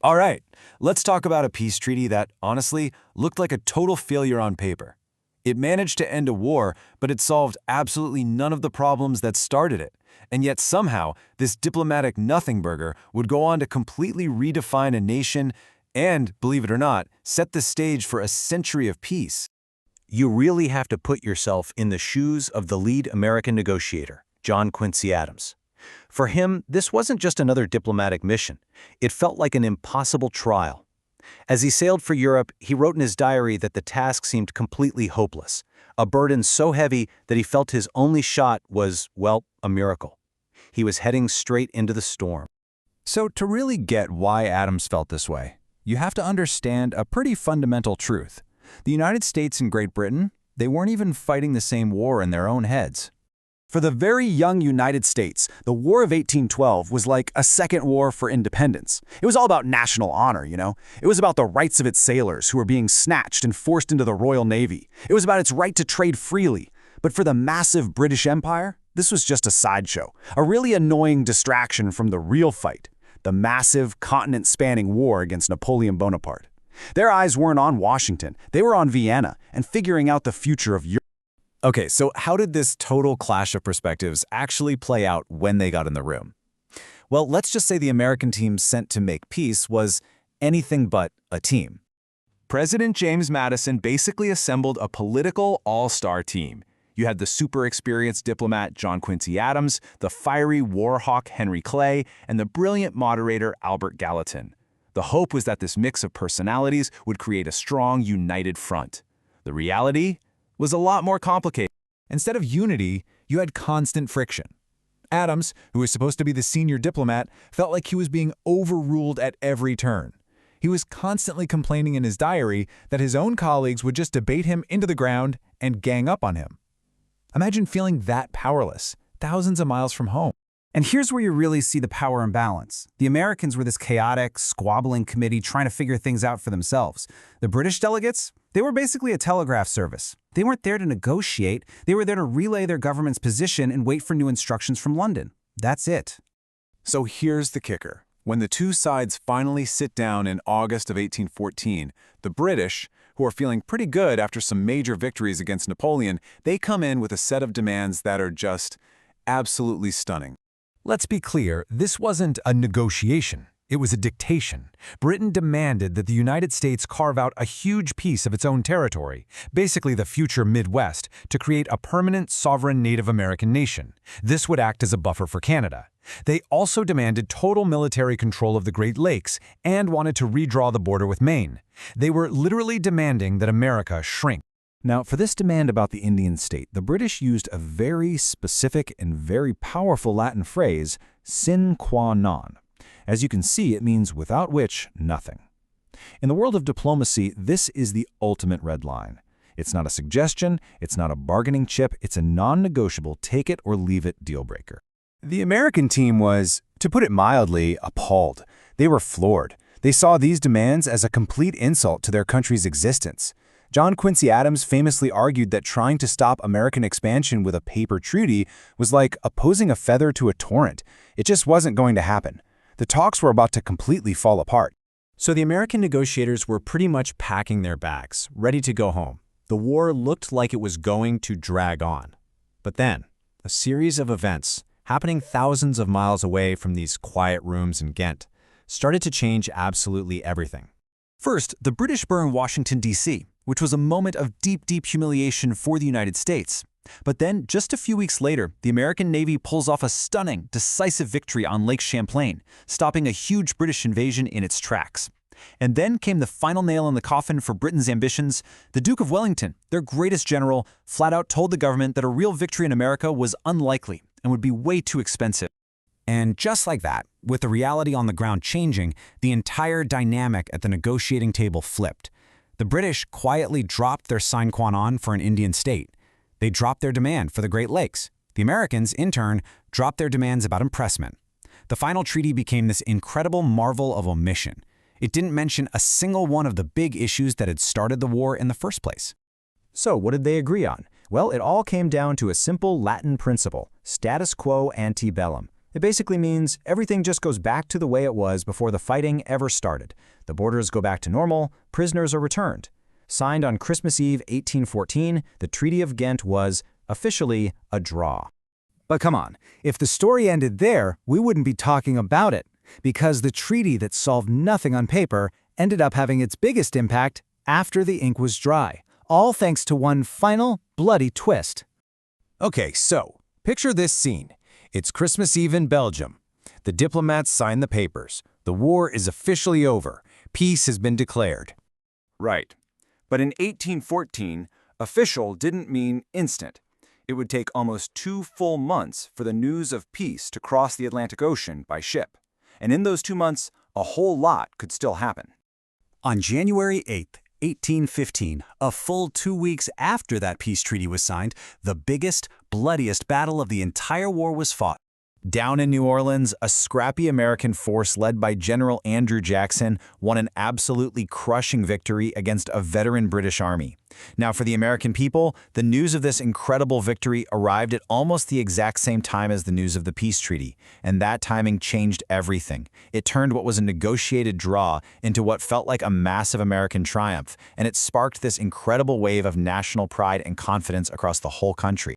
All right, let's talk about a peace treaty that, honestly, looked like a total failure on paper. It managed to end a war, but it solved absolutely none of the problems that started it. And yet somehow, this diplomatic nothing burger would go on to completely redefine a nation and, believe it or not, set the stage for a century of peace. You really have to put yourself in the shoes of the lead American negotiator, John Quincy Adams. For him, this wasn't just another diplomatic mission. It felt like an impossible trial. As he sailed for Europe, he wrote in his diary that the task seemed completely hopeless, a burden so heavy that he felt his only shot was, well, a miracle. He was heading straight into the storm. So to really get why Adams felt this way, you have to understand a pretty fundamental truth. The United States and Great Britain, they weren't even fighting the same war in their own heads. For the very young United States, the War of 1812 was like a second war for independence. It was all about national honor, you know? It was about the rights of its sailors who were being snatched and forced into the Royal Navy. It was about its right to trade freely. But for the massive British Empire, this was just a sideshow, a really annoying distraction from the real fight, the massive continent-spanning war against Napoleon Bonaparte. Their eyes weren't on Washington, they were on Vienna and figuring out the future of Europe. Okay, so how did this total clash of perspectives actually play out when they got in the room? Well, let's just say the American team sent to make peace was anything but a team. President James Madison basically assembled a political all-star team. You had the super experienced diplomat John Quincy Adams, the fiery war hawk Henry Clay, and the brilliant moderator Albert Gallatin. The hope was that this mix of personalities would create a strong, united front. The reality was a lot more complicated. Instead of unity, you had constant friction. Adams, who was supposed to be the senior diplomat, felt like he was being overruled at every turn. He was constantly complaining in his diary that his own colleagues would just debate him into the ground and gang up on him. Imagine feeling that powerless, thousands of miles from home. And here's where you really see the power imbalance. The Americans were this chaotic, squabbling committee trying to figure things out for themselves. The British delegates, they were basically a telegraph service. They weren't there to negotiate. They were there to relay their government's position and wait for new instructions from London. That's it. So here's the kicker. When the two sides finally sit down in August of 1814, the British, who are feeling pretty good after some major victories against Napoleon, they come in with a set of demands that are just absolutely stunning. Let's be clear, this wasn't a negotiation. It was a dictation. Britain demanded that the United States carve out a huge piece of its own territory, basically the future Midwest, to create a permanent sovereign Native American nation. This would act as a buffer for Canada. They also demanded total military control of the Great Lakes and wanted to redraw the border with Maine. They were literally demanding that America shrink. Now, for this demand about the Indian state, the British used a very specific and very powerful Latin phrase, sine qua non. As you can see, it means without which, nothing. In the world of diplomacy, this is the ultimate red line. It's not a suggestion, it's not a bargaining chip, it's a non-negotiable take-it-or-leave-it deal-breaker. The American team was, to put it mildly, appalled. They were floored. They saw these demands as a complete insult to their country's existence. John Quincy Adams famously argued that trying to stop American expansion with a paper treaty was like opposing a feather to a torrent. It just wasn't going to happen. The talks were about to completely fall apart. So the American negotiators were pretty much packing their bags, ready to go home. The war looked like it was going to drag on. But then, a series of events, happening thousands of miles away from these quiet rooms in Ghent, started to change absolutely everything. First, the British burned Washington, D.C., which was a moment of deep, deep humiliation for the United States. But then, just a few weeks later, the American Navy pulls off a stunning, decisive victory on Lake Champlain, stopping a huge British invasion in its tracks. And then came the final nail in the coffin for Britain's ambitions. The Duke of Wellington, their greatest general, flat out told the government that a real victory in America was unlikely and would be way too expensive. And just like that, with the reality on the ground changing, the entire dynamic at the negotiating table flipped. The British quietly dropped their sine qua non for an Indian state. They dropped their demand for the Great Lakes. The Americans, in turn, dropped their demands about impressment. The final treaty became this incredible marvel of omission. It didn't mention a single one of the big issues that had started the war in the first place. So what did they agree on? Well, it all came down to a simple Latin principle, status quo ante bellum. It basically means everything just goes back to the way it was before the fighting ever started. The borders go back to normal, prisoners are returned. Signed on Christmas Eve 1814, the Treaty of Ghent was, officially, a draw. But come on, if the story ended there, we wouldn't be talking about it, because the treaty that solved nothing on paper ended up having its biggest impact after the ink was dry, all thanks to one final, bloody twist. Okay, so, picture this scene. It's Christmas Eve in Belgium. The diplomats sign the papers. The war is officially over. Peace has been declared. Right. But in 1814, official didn't mean instant. It would take almost 2 full months for the news of peace to cross the Atlantic Ocean by ship. And in those 2 months, a whole lot could still happen. On January 8, 1815, a full 2 weeks after that peace treaty was signed, the biggest, bloodiest battle of the entire war was fought. Down in New Orleans, a scrappy American force led by General Andrew Jackson won an absolutely crushing victory against a veteran British army. Now, for the American people, the news of this incredible victory arrived at almost the exact same time as the news of the peace treaty, and that timing changed everything. It turned what was a negotiated draw into what felt like a massive American triumph, and it sparked this incredible wave of national pride and confidence across the whole country.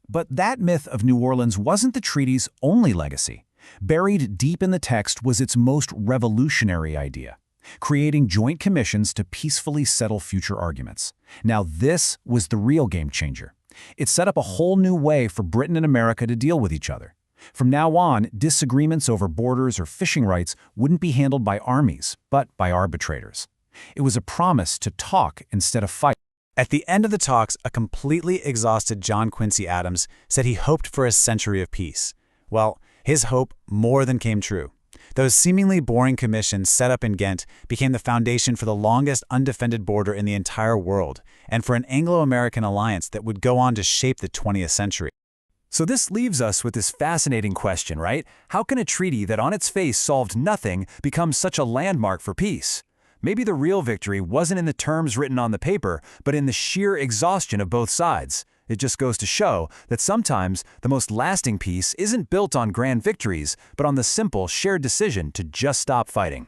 But that myth of New Orleans wasn't the treaty's only legacy. Buried deep in the text was its most revolutionary idea: creating joint commissions to peacefully settle future arguments. Now this was the real game changer. It set up a whole new way for Britain and America to deal with each other. From now on, disagreements over borders or fishing rights wouldn't be handled by armies, but by arbitrators. It was a promise to talk instead of fight. At the end of the talks, a completely exhausted John Quincy Adams said he hoped for a century of peace. Well, his hope more than came true. Those seemingly boring commissions set up in Ghent became the foundation for the longest undefended border in the entire world, and for an Anglo-American alliance that would go on to shape the 20th century. So this leaves us with this fascinating question, right? How can a treaty that on its face solved nothing become such a landmark for peace? Maybe the real victory wasn't in the terms written on the paper, but in the sheer exhaustion of both sides. It just goes to show that sometimes the most lasting peace isn't built on grand victories, but on the simple shared decision to just stop fighting.